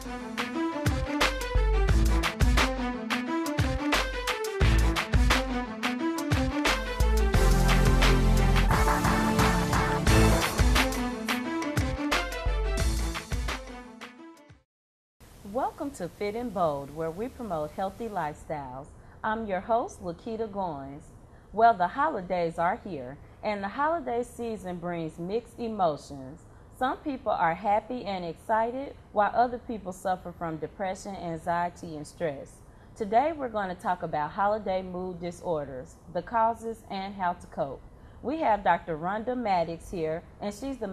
Welcome to Fit and Bold, where we promote healthy lifestyles. I'm your host, Lakita Goins. Well, the holidays are here, and the holiday season brings mixed emotions. Some people are happy and excited, while other people suffer from depression, anxiety, and stress. Today, we're going to talk about holiday mood disorders, the causes, and how to cope. We have Dr. Rhonda Maddox here, and she's the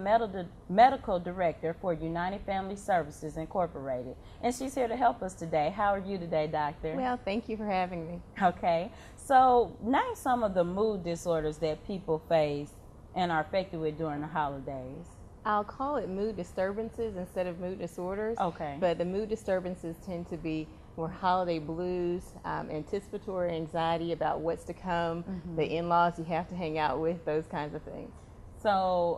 medical director for United Family Services Incorporated. And she's here to help us today. How are you today, doctor? Well, thank you for having me. Okay. So, name some of the mood disorders that people face and are affected with during the holidays. I'll call it mood disturbances instead of mood disorders. Okay. But the mood disturbances tend to be more holiday blues, anticipatory anxiety about what's to come, the in-laws you have to hang out with, those kinds of things. So,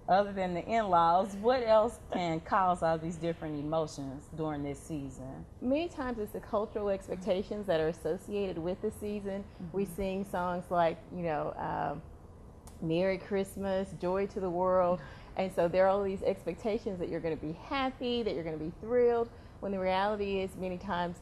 other than the in-laws, what else can cause all these different emotions during this season? Many times it's the cultural expectations that are associated with the season. We sing songs like, Merry Christmas, Joy to the World. And so there are all these expectations that you're going to be happy, that you're going to be thrilled, when the reality is many times,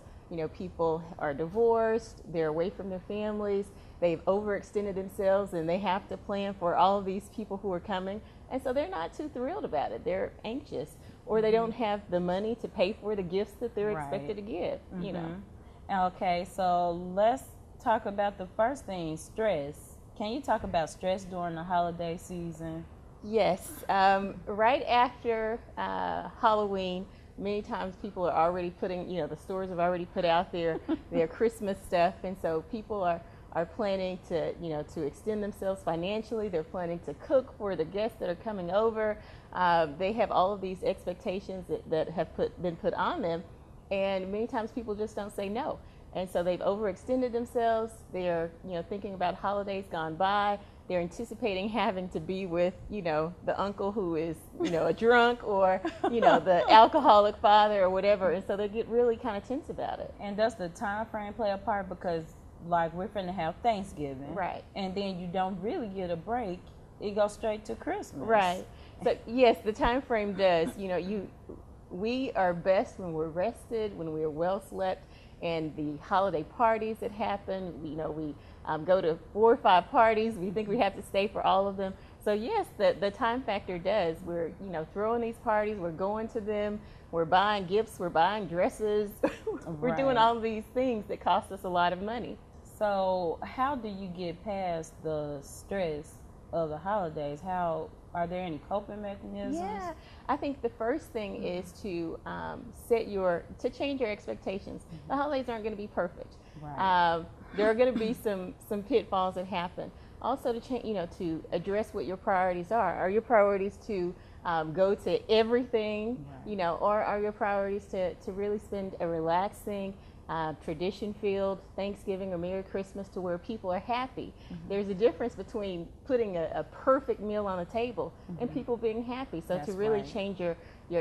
people are divorced, they're away from their families, they've overextended themselves, and they have to plan for all of these people who are coming. And so they're not too thrilled about it. They're anxious, or they don't have the money to pay for the gifts that they're expected to give, Okay, so let's talk about the first thing, stress. Can you talk about stress during the holiday season? Yes. Right after Halloween, many times people are already putting, the stores have already put out their Christmas stuff, and so people are planning to, to extend themselves financially. They're planning to cook for the guests that are coming over. They have all of these expectations that have been put on them, and many times people just don't say no. And so they've overextended themselves. They're, thinking about holidays gone by. They're anticipating having to be with, the uncle who is, a drunk, or, the alcoholic father or whatever. And so they get really kind of tense about it. And does the time frame play a part? Because, like, we're finna have Thanksgiving. Right. And then you don't really get a break. It goes straight to Christmas. Right. So, yes, the time frame does. We are best when we're rested, when we're well slept. And the holiday parties that happen, we go to 4 or 5 parties. We think we have to stay for all of them. So yes, the time factor does. We're throwing these parties. We're going to them. We're buying gifts. We're buying dresses. We're doing all of these things that cost us a lot of money. So how do you get past the stress of the holidays? Are there any coping mechanisms? Yeah, I think the first thing is to change your expectations. The holidays aren't going to be perfect. Right. There are going to be some pitfalls that happen. Also, to address what your priorities are. Are your priorities to go to everything, or are your priorities to really spend a relaxing, tradition-filled Thanksgiving or Merry Christmas to where people are happy? There's a difference between putting a perfect meal on the table and people being happy. So to really change your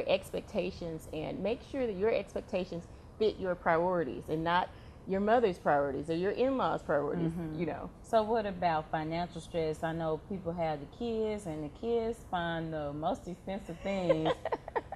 expectations and make sure that your expectations fit your priorities and not your mother's priorities or your in-laws' priorities, So what about financial stress? I know people have the kids, and the kids find the most expensive things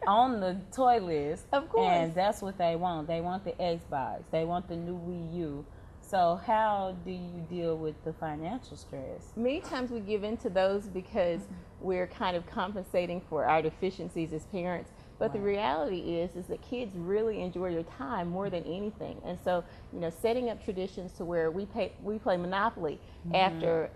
on the toy list. Of course. And that's what they want. They want the Xbox. They want the new Wii U. So how do you deal with the financial stress? Many times we give in to those because we're kind of compensating for our deficiencies as parents. But the reality is that kids really enjoy your time more than anything. And so, setting up traditions to where we play Monopoly after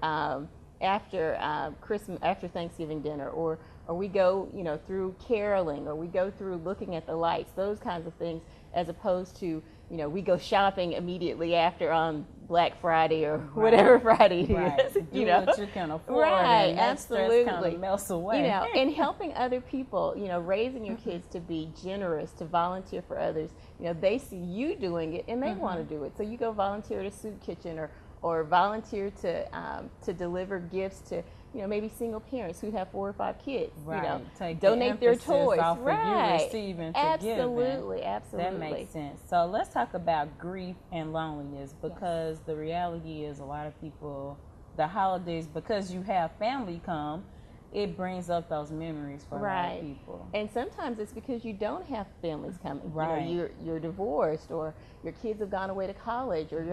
Christmas, after Thanksgiving dinner, or we go, through caroling, or we go through looking at the lights, those kinds of things, as opposed to, we go shopping immediately after on Black Friday or whatever Friday it is. Do what you can afford, right? And that Absolutely. stress kind of melts away. And helping other people, raising your kids to be generous, to volunteer for others. They see you doing it and they want to do it. So you go volunteer at a soup kitchen, or volunteer to deliver gifts to you know, maybe single parents who have 4 or 5 kids, Right. you know, Take donate the their emphasis toys. off Right. of you receiving to Absolutely, giving. absolutely. That makes sense. So let's talk about grief and loneliness, because the reality is a lot of people, the holidays, because you have family come, it brings up those memories for a lot of people. And sometimes it's because you don't have families coming. Right. You know, you're divorced, or your kids have gone away to college, or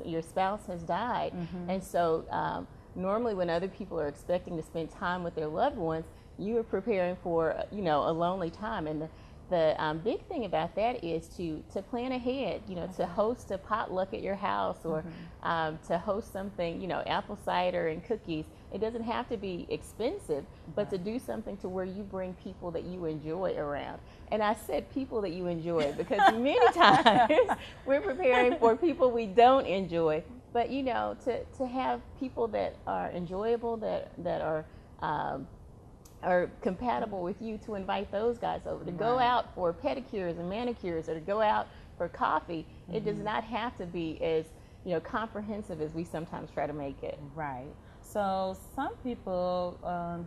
your spouse has died. And so normally when other people are expecting to spend time with their loved ones, you are preparing for, you know, a lonely time. And the big thing about that is to plan ahead, you know, to host a potluck at your house, or to host something, you know, apple cider and cookies. It doesn't have to be expensive, but to do something to where you bring people that you enjoy around. And I said people that you enjoy because many times we're preparing for people we don't enjoy. But, you know, to have people that are enjoyable, that are compatible with you, to invite those guys over, to go out for pedicures and manicures, or to go out for coffee. It does not have to be as, you know, comprehensive as we sometimes try to make it. Right. So some people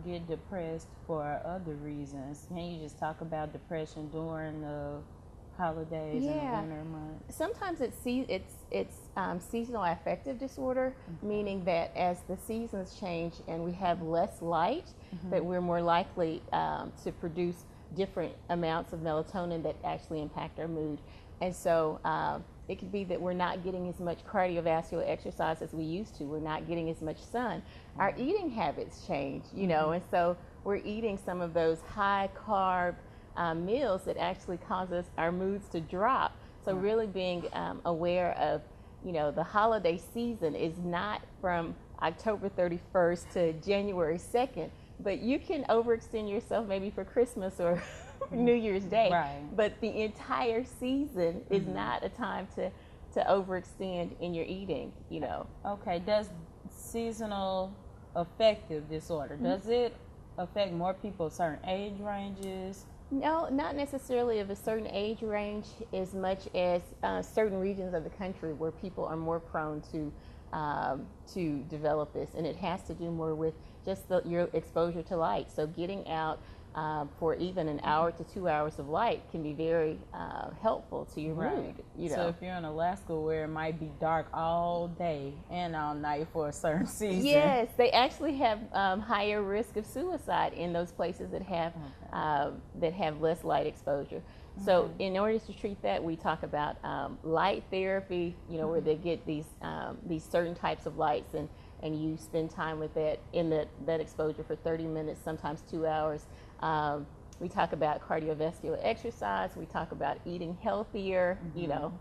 get depressed for other reasons. Can you just talk about depression during the holidays and the winter months? Sometimes it's seasonal affective disorder, meaning that as the seasons change and we have less light, that we're more likely to produce different amounts of melatonin that actually impact our mood. And so it could be that we're not getting as much cardiovascular exercise as we used to. We're not getting as much sun. Our eating habits change, you know, and so we're eating some of those high carb meals that actually cause our moods to drop. So really being aware of, you know, the holiday season is not from October 31st to January 2nd, but you can overextend yourself maybe for Christmas or New Year's Day. Right. But the entire season is not a time to overextend in your eating, you know. Okay, does seasonal affective disorder, does it affect more people of certain age ranges? No, not necessarily of a certain age range, as much as certain regions of the country where people are more prone to develop this, and it has to do more with just your exposure to light. So getting out for even an hour to 2 hours of light can be very helpful to your mood. You know? So if you're in Alaska, where it might be dark all day and all night for a certain season. Yes, they actually have higher risk of suicide in those places that have less light exposure. So in order to treat that, we talk about light therapy, you know, where they get these certain types of lights, and you spend time with that exposure for 30 minutes, sometimes 2 hours. We talk about cardiovascular exercise. We talk about eating healthier, you know.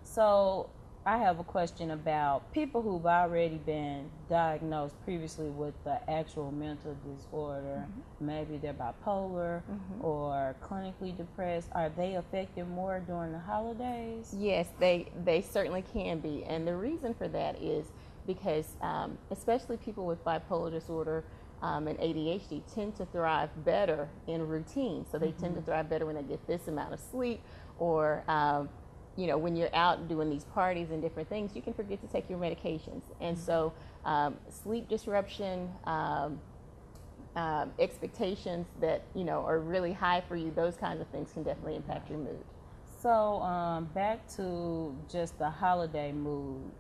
So I have a question about people who've already been diagnosed previously with the actual mental disorder. Maybe they're bipolar or clinically depressed. Are they affected more during the holidays? Yes, they certainly can be. And the reason for that is because especially people with bipolar disorder and ADHD tend to thrive better in routine. So they tend to thrive better when they get this amount of sleep, or you know, when you're out doing these parties and different things, you can forget to take your medications. And so sleep disruption, expectations that, you know, are really high for you, those kinds of things can definitely impact your mood. So back to just the holiday mood.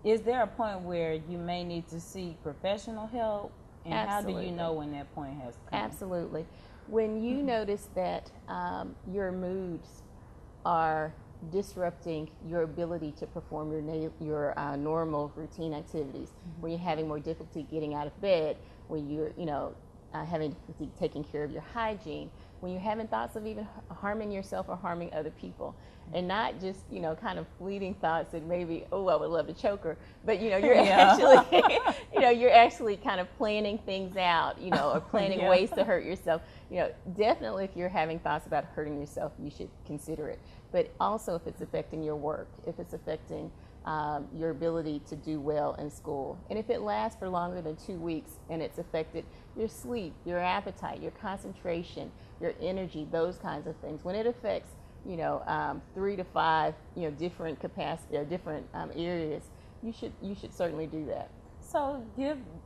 Is there a point where you may need to seek professional help? And Absolutely. how do you know when that point has come? Absolutely. When you notice that your moods are disrupting your ability to perform your normal routine activities, when you're having more difficulty getting out of bed, when you're, you know, having difficulty taking care of your hygiene, when you're having thoughts of even harming yourself or harming other people, and not just, you know, kind of fleeting thoughts that maybe, oh, I would love to choke her, but, you know, you're actually, you know, you're actually kind of planning things out, you know, or planning ways to hurt yourself. You know, definitely if you're having thoughts about hurting yourself, you should consider it. But also if it's affecting your work, if it's affecting your ability to do well in school, and if it lasts for longer than 2 weeks and it's affected your sleep, your appetite, your concentration, your energy, those kinds of things, when it affects, you know, 3 to 5, you know, different capacity or different areas, you should certainly do that. So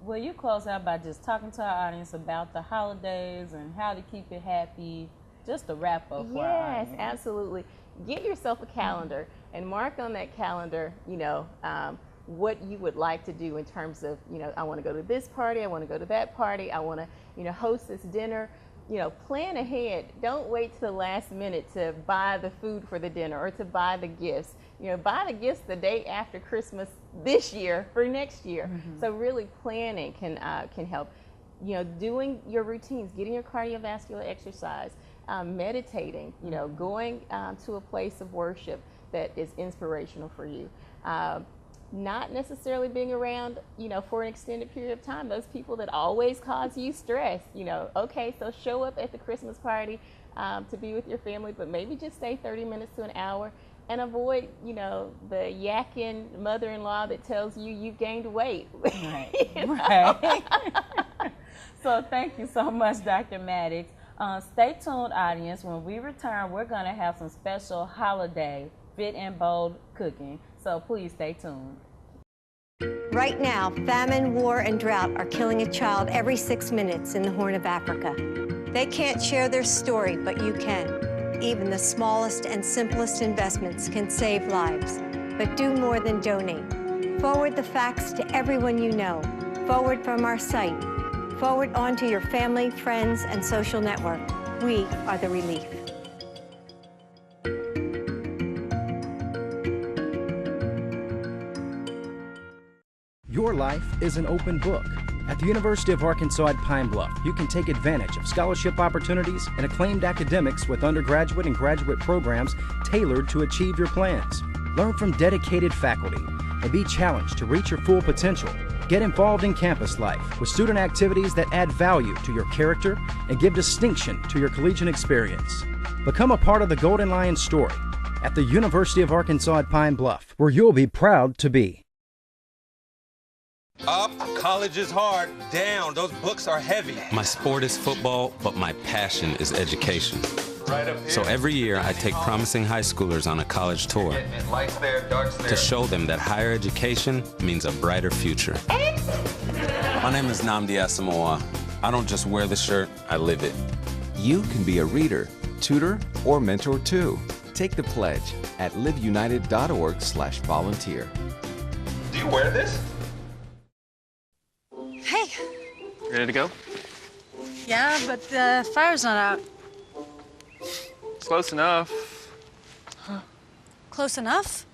will you close out by just talking to our audience about the holidays and how to keep it happy? Just a wrap up for our audience. Yes, absolutely. Get yourself a calendar and mark on that calendar, what you would like to do in terms of, I want to go to this party, I want to go to that party, I want to, host this dinner. Plan ahead. Don't wait to the last minute to buy the food for the dinner or to buy the gifts. Buy the gifts the day after Christmas this year for next year. Mm-hmm. So really planning can help. Doing your routines, getting your cardiovascular exercise, meditating, going to a place of worship that is inspirational for you. Not necessarily being around, for an extended period of time. Those people that always cause you stress, okay, so show up at the Christmas party to be with your family, but maybe just stay 30 minutes to an hour and avoid, the yakking mother-in-law that tells you you've gained weight. Right. Right. So thank you so much, Dr. Maddox. Stay tuned, audience. When we return, we're going to have some special holiday fit and bold cooking. So please stay tuned. Right now, famine, war, and drought are killing a child every 6 minutes in the Horn of Africa. They can't share their story, but you can. Even the smallest and simplest investments can save lives. But do more than donate. Forward the facts to everyone you know. Forward from our site. Forward onto your family, friends, and social network. We are the relief. Your life is an open book. At the University of Arkansas at Pine Bluff, you can take advantage of scholarship opportunities and acclaimed academics with undergraduate and graduate programs tailored to achieve your plans. Learn from dedicated faculty and be challenged to reach your full potential. Get involved in campus life with student activities that add value to your character and give distinction to your collegiate experience. Become a part of the Golden Lion story at the University of Arkansas at Pine Bluff, where you'll be proud to be. Up, college is hard. Down, those books are heavy. My sport is football, but my passion is education. Right up here. So every year I take promising high schoolers on a college tour Lights there, darks there. to show them that higher education means a brighter future. My name is Nnamdi Asamoah. I don't just wear the shirt, I live it. You can be a reader, tutor, or mentor too. Take the pledge at liveunited.org/volunteer. Do you wear this? Hey. Ready to go? Yeah, but the fire's not out. Close enough. Close enough?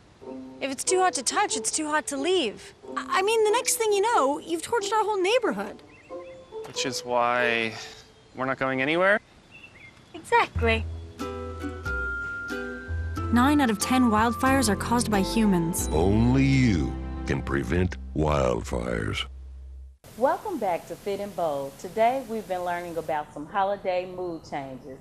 If it's too hot to touch, it's too hot to leave. I mean, the next thing you know, you've torched our whole neighborhood. Which is why we're not going anywhere? Exactly. 9 out of 10 wildfires are caused by humans. Only you can prevent wildfires. Welcome back to Fit and Bold. Today we've been learning about some holiday mood changes.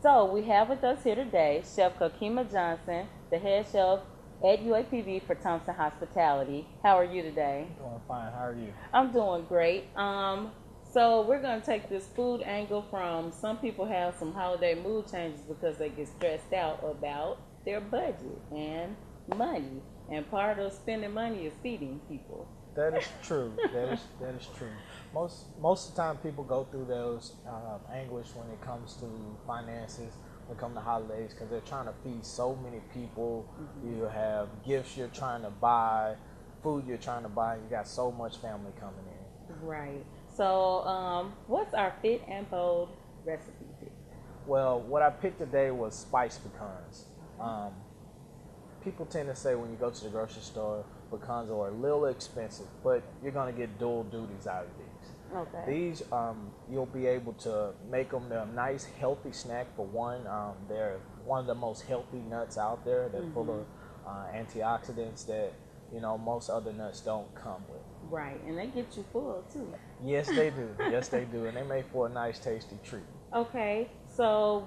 So we have with us here today Chef Kokima Johnson, the head chef at UAPB for Thompson Hospitality. How are you today? Doing fine. How are you? I'm doing great. So we're going to take this food angle from some people have some holiday mood changes because they get stressed out about their budget and money. And part of spending money is feeding people. That is true. That is true. Most of the time, people go through those anguish when it comes to finances, when it comes to holidays, because they're trying to feed so many people. Mm-hmm. You have gifts you're trying to buy, food you're trying to buy. You got so much family coming in. Right. So, what's our Fit and Bold recipe pick? Well, what I picked today was spiced pecans. People tend to say when you go to the grocery store, pecans are a little expensive, but you're going to get dual duties out of these. Okay. These, you'll be able to make them a nice, healthy snack for one. They're one of the most healthy nuts out there. They're full of antioxidants that, most other nuts don't come with. Right, and they get you full, too. Yes, they do. Yes, they do, and they make for a nice, tasty treat. Okay, so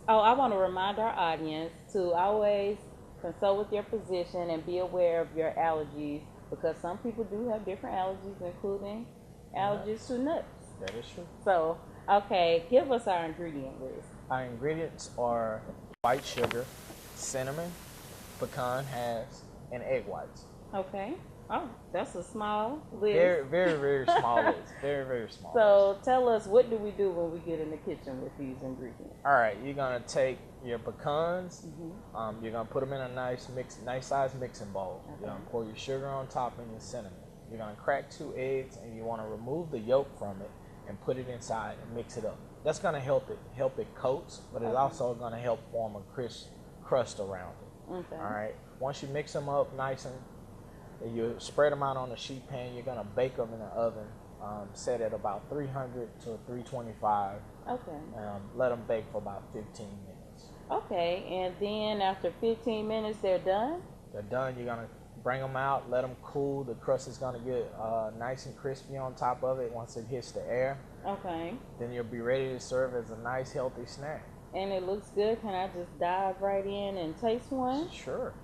I want to remind our audience to always consult with your physician and be aware of your allergies because some people do have different allergies, including allergies to nuts. That is true. So, okay, give us our ingredient list. Our ingredients are white sugar, cinnamon, pecan hash, and egg whites. Okay. Oh, that's a small list. Very, very, very small list. Very, very small. So tell us, what do we do when we get in the kitchen with these ingredients? All right, you're gonna take your pecans. You're gonna put them in a nice size mixing bowl. You're gonna pour your sugar on top and your cinnamon. You're gonna crack 2 eggs, and you want to remove the yolk from it and put it inside and mix it up. That's gonna help it coats, but it's also gonna help form a crisp crust around it. Okay. All right. Once you mix them up nice and you spread them out on a sheet pan, you're gonna bake them in the oven, set at about 300 to 325. Okay. Let them bake for about 15 minutes. Okay, and then after 15 minutes, they're done? They're done. You're gonna bring them out, let them cool. The crust is gonna get nice and crispy on top of it once it hits the air. Okay. Then you'll be ready to serve as a nice, healthy snack. And it looks good. Can I just dive right in and taste one? Sure.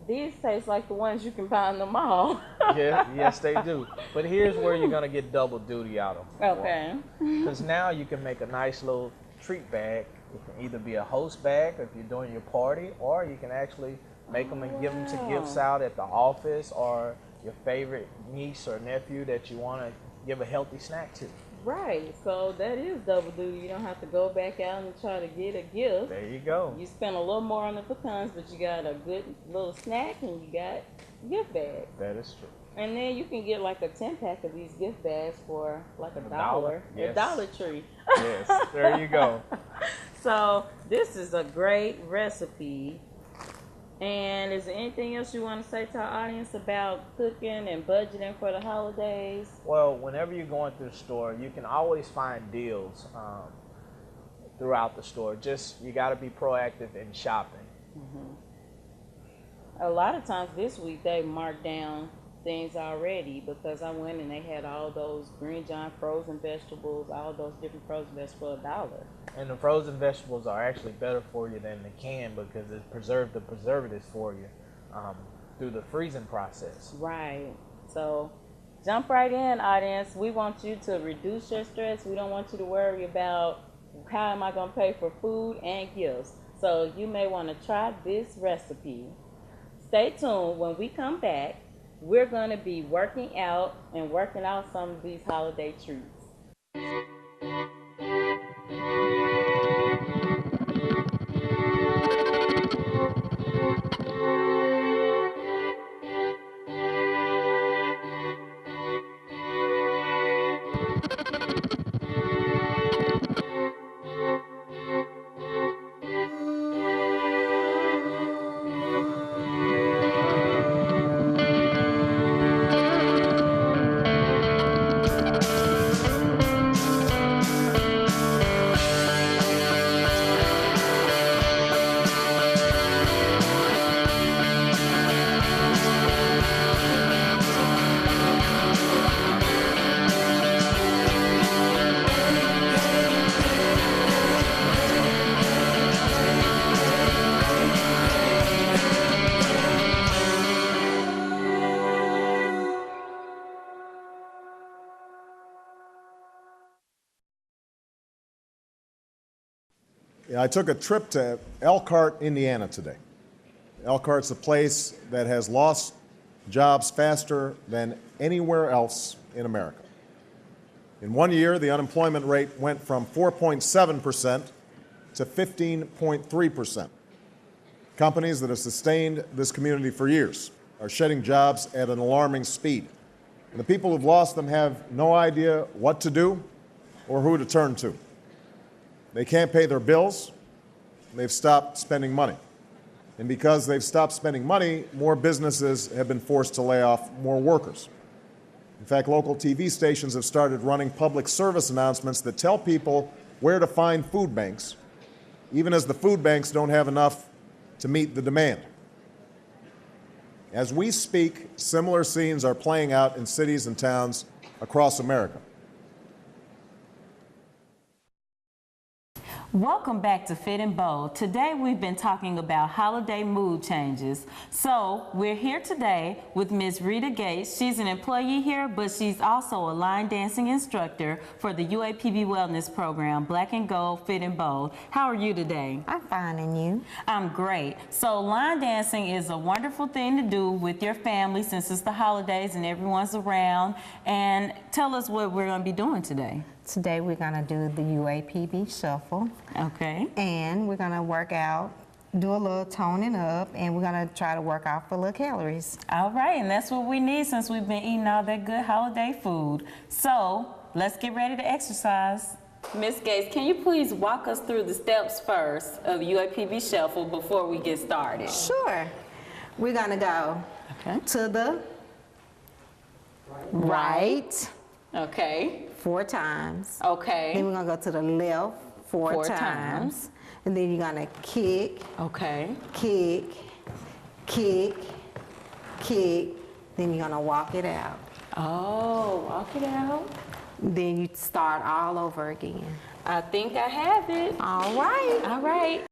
These taste like the ones you can find in the mall. Yeah, yes they do. But here's where you're gonna get double duty out of them. Okay. Because now you can make a nice little treat bag. It can either be a host bag if you're doing your party, or you can actually make them and give them to gifts out at the office, or your favorite niece or nephew that you want to give a healthy snack to. Right, so that is double duty. You don't have to go back out and try to get a gift. There you go. You spend a little more on the pecans, but you got a good little snack and you got a gift bag. That is true. And then you can get like a 10-pack of these gift bags for like $1. Yes. At Dollar Tree. Yes, there you go. So this is a great recipe. And is there anything else you want to say to our audience about cooking and budgeting for the holidays? Well, whenever you're going through the store, you can always find deals throughout the store. Just, you got to be proactive in shopping. A lot of times this week they marked down things already, because I went and they had all those Green Giant frozen vegetables, all those different frozen vegetables for $1. And the frozen vegetables are actually better for you than the can, because it's preserved the preservatives for you through the freezing process. Right. So jump right in, audience. We want you to reduce your stress. We don't want you to worry about how am I going to pay for food and gifts. So you may want to try this recipe. Stay tuned. When we come back, we're going to be working out some of these holiday treats. I took a trip to Elkhart, Indiana today. Elkhart's a place that has lost jobs faster than anywhere else in America. In 1 year, the unemployment rate went from 4.7% to 15.3%. Companies that have sustained this community for years are shedding jobs at an alarming speed. And the people who've lost them have no idea what to do or who to turn to. They can't pay their bills. They've stopped spending money. And because they've stopped spending money, more businesses have been forced to lay off more workers. In fact, local TV stations have started running public service announcements that tell people where to find food banks, even as the food banks don't have enough to meet the demand. As we speak, similar scenes are playing out in cities and towns across America. Welcome back to Fit and Bold. Today we've been talking about holiday mood changes. So we're here today with Ms. Rita Gates. She's an employee here, but she's also a line dancing instructor for the UAPB Wellness Program, Black and Gold, Fit and Bold. How are you today? I'm fine, and you? I'm great. So line dancing is a wonderful thing to do with your family since it's the holidays and everyone's around. And tell us what we're going to be doing today. Today we're going to do the UAPB Shuffle. Okay. And we're going to work out, do a little toning up, and we're going to try to work off a little calories. All right, and that's what we need since we've been eating all that good holiday food. So let's get ready to exercise. Ms. Gates, can you please walk us through the steps first of UAPB Shuffle before we get started? Sure. We're going to go to the right. Okay. 4 times. Okay. Then we're going to go to the left 4 times. And then you're going to kick. Okay. Kick, kick, kick. Then you're going to walk it out. Oh, walk it out. Then you start all over again. I think I have it. All right. All right.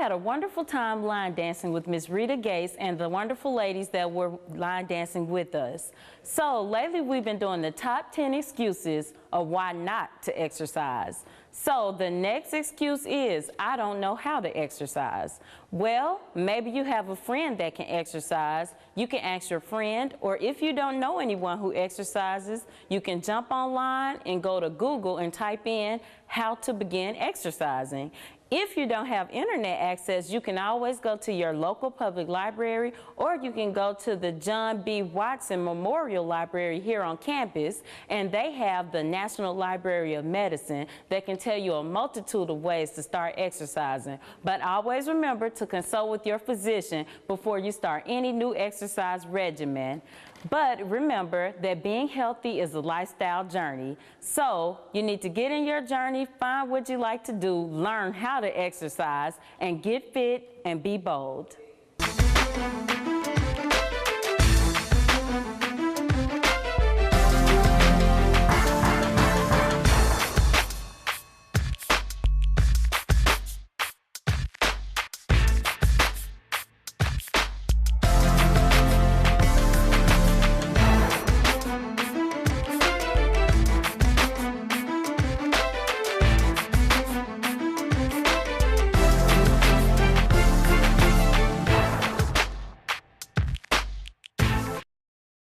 had a wonderful time line dancing with Miss Rita Gates and the wonderful ladies that were line dancing with us. So lately we've been doing the top 10 excuses of why not to exercise. So the next excuse is, I don't know how to exercise. Well, maybe you have a friend that can exercise. You can ask your friend, or if you don't know anyone who exercises, you can jump online and go to Google and type in how to begin exercising. If you don't have internet access, you can always go to your local public library, or you can go to the John B. Watson Memorial Library here on campus, and they have the National Library of Medicine that can tell you a multitude of ways to start exercising. But always remember to consult with your physician before you start any new exercise regimen. But remember that being healthy is a lifestyle journey. So you need to get in your journey, find what you like to do, learn how to exercise, and get fit and be bold.